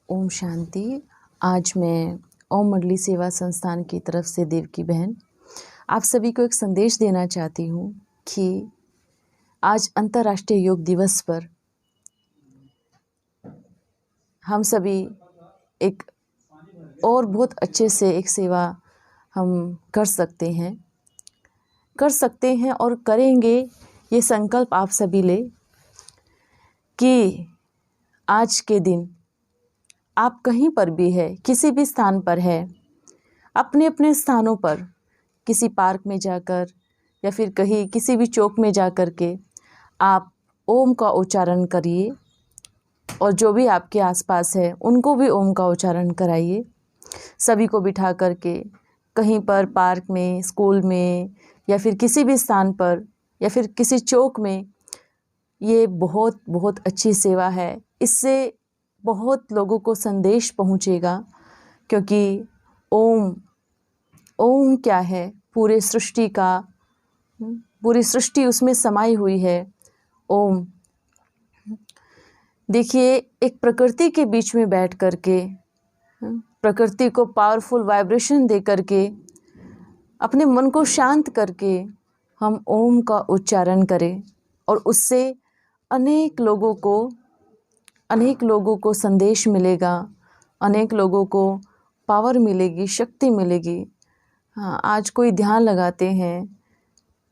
ओम शांति। आज मैं ओम मंडली सेवा संस्थान की तरफ से देवकी बहन आप सभी को एक संदेश देना चाहती हूँ कि आज अंतर्राष्ट्रीय योग दिवस पर हम सभी एक और बहुत अच्छे से एक सेवा हम कर सकते हैं और करेंगे। ये संकल्प आप सभी ले कि आज के दिन आप कहीं पर भी है, किसी भी स्थान पर है, अपने अपने स्थानों पर किसी पार्क में जाकर या फिर कहीं किसी भी चौक में जा कर के आप ओम का उच्चारण करिए और जो भी आपके आसपास है उनको भी ओम का उच्चारण कराइए। सभी को बिठा करके कहीं पर पार्क में, स्कूल में या फिर किसी भी स्थान पर या फिर किसी चौक में, ये बहुत बहुत अच्छी सेवा है। इससे बहुत लोगों को संदेश पहुंचेगा, क्योंकि ओम क्या है, पूरी सृष्टि उसमें समाई हुई है। ओम देखिए, एक प्रकृति के बीच में बैठ करके प्रकृति को पावरफुल वाइब्रेशन दे करके अपने मन को शांत करके हम ओम का उच्चारण करें और उससे अनेक लोगों को संदेश मिलेगा, अनेक लोगों को पावर मिलेगी, शक्ति मिलेगी। हाँ, आज कोई ध्यान लगाते हैं,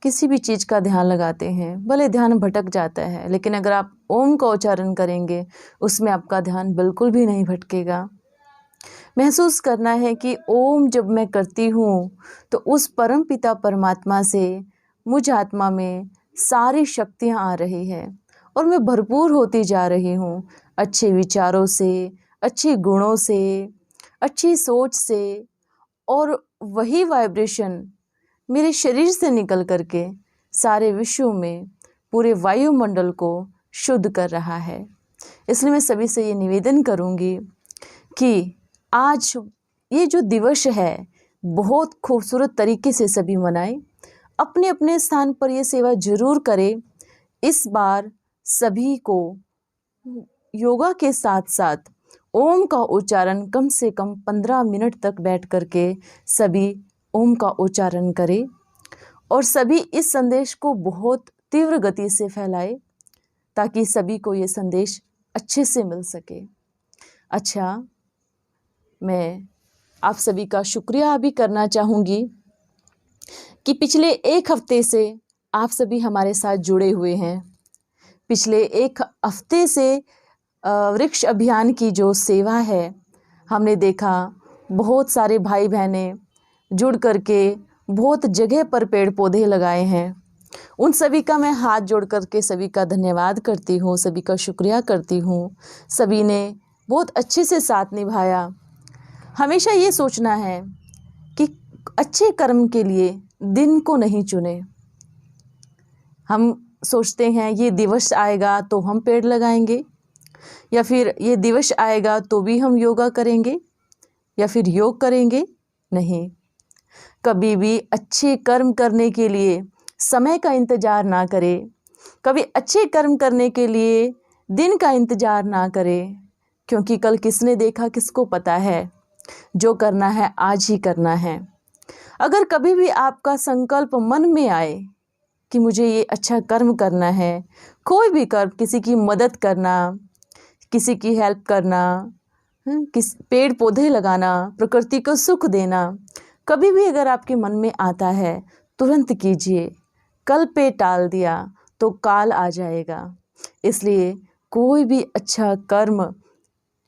किसी भी चीज़ का ध्यान लगाते हैं, भले ध्यान भटक जाता है, लेकिन अगर आप ओम का उच्चारण करेंगे उसमें आपका ध्यान बिल्कुल भी नहीं भटकेगा। महसूस करना है कि ओम जब मैं करती हूँ तो उस परम पिता परमात्मा से मुझ आत्मा में सारी शक्तियाँ आ रही हैं और मैं भरपूर होती जा रही हूँ, अच्छे विचारों से, अच्छे गुणों से, अच्छी सोच से, और वही वाइब्रेशन मेरे शरीर से निकल करके सारे विश्व में पूरे वायुमंडल को शुद्ध कर रहा है। इसलिए मैं सभी से ये निवेदन करूँगी कि आज ये जो दिवस है बहुत खूबसूरत तरीके से सभी मनाएं, अपने अपने स्थान पर ये सेवा जरूर करें। इस बार सभी को योगा के साथ साथ ओम का उच्चारण कम से कम 15 मिनट तक बैठ करके सभी ओम का उच्चारण करें और सभी इस संदेश को बहुत तीव्र गति से फैलाएं ताकि सभी को ये संदेश अच्छे से मिल सके। अच्छा, मैं आप सभी का शुक्रिया भी करना चाहूँगी कि पिछले एक हफ्ते से आप सभी हमारे साथ जुड़े हुए हैं। पिछले एक हफ्ते से वृक्ष अभियान की जो सेवा है, हमने देखा बहुत सारे भाई बहनें जुड़ करके बहुत जगह पर पेड़ पौधे लगाए हैं। उन सभी का मैं हाथ जोड़ करके सभी का धन्यवाद करती हूँ, सभी का शुक्रिया करती हूँ। सभी ने बहुत अच्छे से साथ निभाया। हमेशा ये सोचना है कि अच्छे कर्म के लिए दिन को नहीं चुने। हम सोचते हैं ये दिवस आएगा तो हम पेड़ लगाएंगे, या फिर ये दिवस आएगा तो भी हम योगा करेंगे या फिर योग करेंगे। नहीं, कभी भी अच्छे कर्म करने के लिए समय का इंतजार ना करें, कभी अच्छे कर्म करने के लिए दिन का इंतजार ना करें, क्योंकि कल किसने देखा, किसको पता है। जो करना है आज ही करना है। अगर कभी भी आपका संकल्प मन में आए कि मुझे ये अच्छा कर्म करना है, कोई भी कर्म, किसी की मदद करना, किसी की हेल्प करना, पेड़ पौधे लगाना, प्रकृति को सुख देना, कभी भी अगर आपके मन में आता है तुरंत कीजिए। कल पे टाल दिया तो काल आ जाएगा। इसलिए कोई भी अच्छा कर्म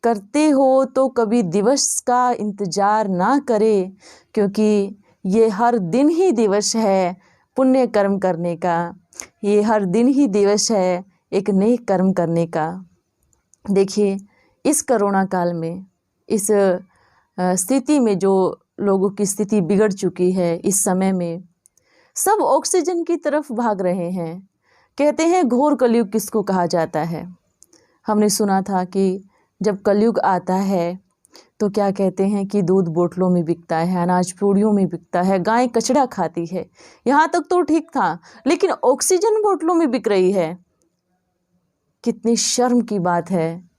करते हो तो कभी दिवस का इंतजार ना करें, क्योंकि ये हर दिन ही दिवस है पुण्य कर्म करने का। ये हर दिन ही दिवस है एक नए कर्म करने का। देखिए, इस कोरोना काल में, इस स्थिति में जो लोगों की स्थिति बिगड़ चुकी है, इस समय में सब ऑक्सीजन की तरफ भाग रहे हैं। कहते हैं घोर कलयुग किसको कहा जाता है। हमने सुना था कि जब कलयुग आता है तो क्या कहते हैं कि दूध बोतलों में बिकता है, अनाज पूड़ियों में बिकता है, गाय कचड़ा खाती है। यहाँ तक तो ठीक था, लेकिन ऑक्सीजन बोतलों में बिक रही है। कितनी शर्म की बात है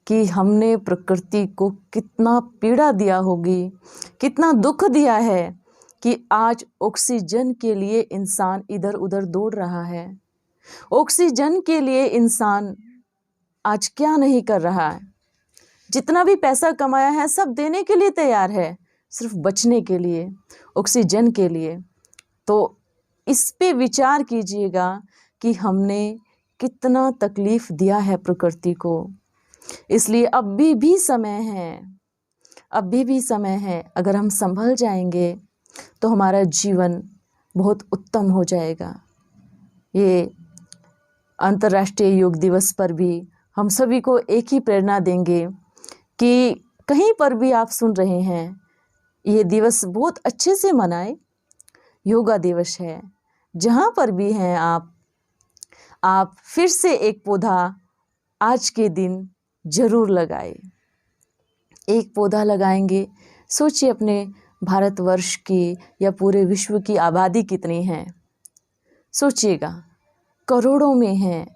कि हमने प्रकृति को कितना पीड़ा दिया होगी, कितना दुख दिया है कि आज ऑक्सीजन के लिए इंसान इधर उधर दौड़ रहा है। ऑक्सीजन के लिए इंसान आज क्या नहीं कर रहा है। जितना भी पैसा कमाया है सब देने के लिए तैयार है, सिर्फ बचने के लिए, ऑक्सीजन के लिए। तो इस पे विचार कीजिएगा कि हमने कितना तकलीफ दिया है प्रकृति को। इसलिए अभी भी समय है, अभी भी समय है। अगर हम संभल जाएंगे तो हमारा जीवन बहुत उत्तम हो जाएगा। ये अंतर्राष्ट्रीय योग दिवस पर भी हम सभी को एक ही प्रेरणा देंगे कि कहीं पर भी आप सुन रहे हैं, ये दिवस बहुत अच्छे से मनाएं। योगा दिवस है, जहाँ पर भी हैं आप फिर से एक पौधा आज के दिन जरूर लगाएं। एक पौधा लगाएंगे, सोचिए अपने भारतवर्ष की या पूरे विश्व की आबादी कितनी है, सोचिएगा, करोड़ों में है।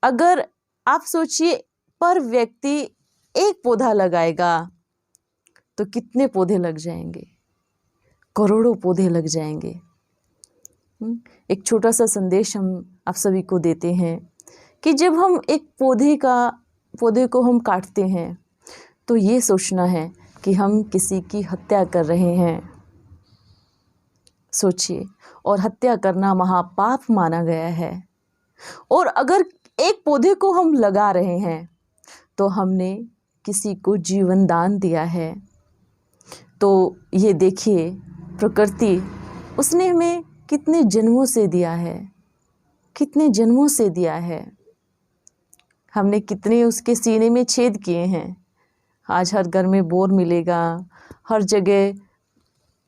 अगर आप सोचिए पर व्यक्ति एक पौधा लगाएगा तो कितने पौधे लग जाएंगे, करोड़ों पौधे लग जाएंगे। एक छोटा सा संदेश हम आप सभी को देते हैं कि जब हम एक पौधे को हम काटते हैं तो ये सोचना है कि हम किसी की हत्या कर रहे हैं। सोचिए, और हत्या करना महापाप माना गया है। और अगर एक पौधे को हम लगा रहे हैं तो हमने किसी को जीवन दान दिया है। तो ये देखिए, प्रकृति उसने हमें कितने जन्मों से दिया है, कितने जन्मों से दिया है। हमने कितने उसके सीने में छेद किए हैं। आज हर घर में बोर मिलेगा, हर जगह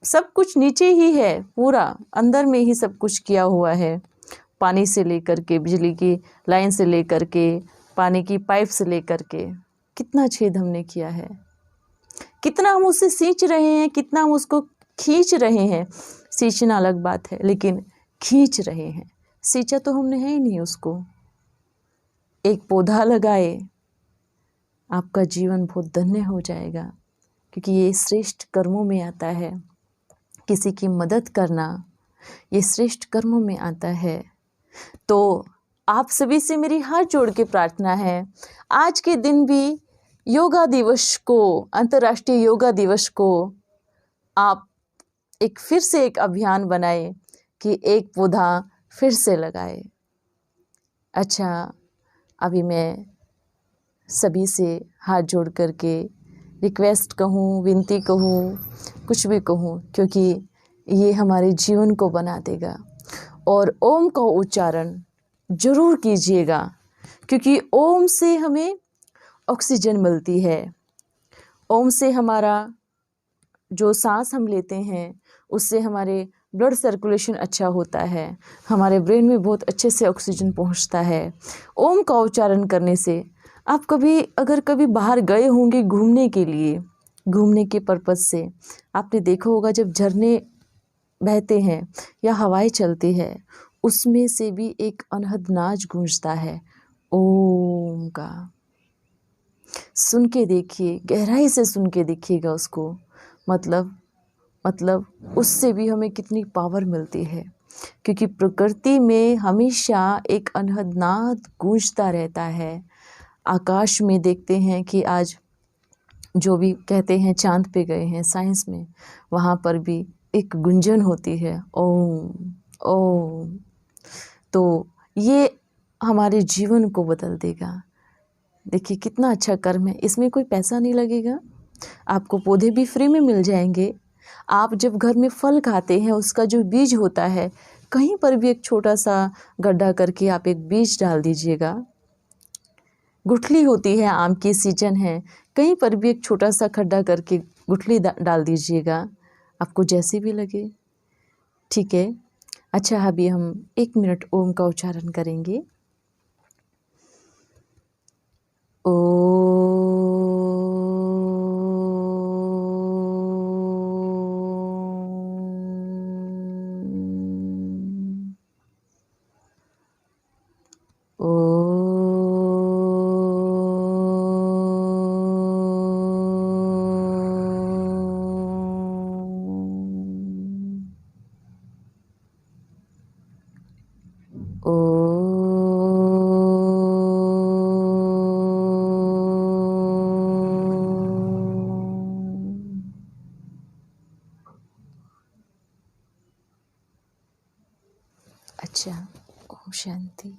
सब कुछ नीचे ही है, पूरा अंदर में ही सब कुछ किया हुआ है। पानी से लेकर के, बिजली की लाइन से लेकर के, पानी की पाइप से लेकर के, कितना छेद हमने किया है। कितना हम उससे सींच रहे हैं, कितना हम उसको खींच रहे हैं। सींचना अलग बात है, लेकिन खींच रहे हैं। सींचा तो हमने है ही नहीं उसको। एक पौधा लगाए, आपका जीवन बहुत धन्य हो जाएगा, क्योंकि ये श्रेष्ठ कर्मों में आता है। किसी की मदद करना ये श्रेष्ठ कर्मों में आता है। तो आप सभी से मेरी हाथ जोड़ के प्रार्थना है, आज के दिन भी योगा दिवस को, अंतर्राष्ट्रीय योगा दिवस को आप फिर से एक अभियान बनाए कि एक पौधा फिर से लगाए। अच्छा, अभी मैं सभी से हाथ जोड़ करके रिक्वेस्ट कहूँ, विनती कहूँ, कुछ भी कहूँ, क्योंकि ये हमारे जीवन को बना देगा। और ओम का उच्चारण जरूर कीजिएगा, क्योंकि ओम से हमें ऑक्सीजन मिलती है। ओम से हमारा जो सांस हम लेते हैं उससे हमारे ब्लड सर्कुलेशन अच्छा होता है, हमारे ब्रेन में बहुत अच्छे से ऑक्सीजन पहुंचता है। ओम का उच्चारण करने से आप अगर कभी बाहर गए होंगे घूमने के लिए, घूमने के पर्पज़ से, आपने देखा होगा जब झरने बहते हैं या हवाएं चलती है, उसमें से भी एक अनहद नाद गूंजता है ओम का। सुन के देखिए, गहराई से सुन के देखिएगा उसको। मतलब उससे भी हमें कितनी पावर मिलती है, क्योंकि प्रकृति में हमेशा एक अनहद नाद गूंजता रहता है। आकाश में देखते हैं कि आज जो भी कहते हैं चांद पे गए हैं साइंस में, वहाँ पर भी एक गुंजन होती है ओम ओम। तो ये हमारे जीवन को बदल देगा। देखिए कितना अच्छा कर्म है, इसमें कोई पैसा नहीं लगेगा, आपको पौधे भी फ्री में मिल जाएंगे। आप जब घर में फल खाते हैं, उसका जो बीज होता है, कहीं पर भी एक छोटा सा गड्ढा करके आप एक बीज डाल दीजिएगा। गुठली होती है, आम की सीजन है, कहीं पर भी एक छोटा सा खड्डा करके गुठली डाल दीजिएगा, आपको जैसे भी लगे। ठीक है। अच्छा, अभी हम 1 मिनट ओम का उच्चारण करेंगे। ओ अच्छा, ओम शांति।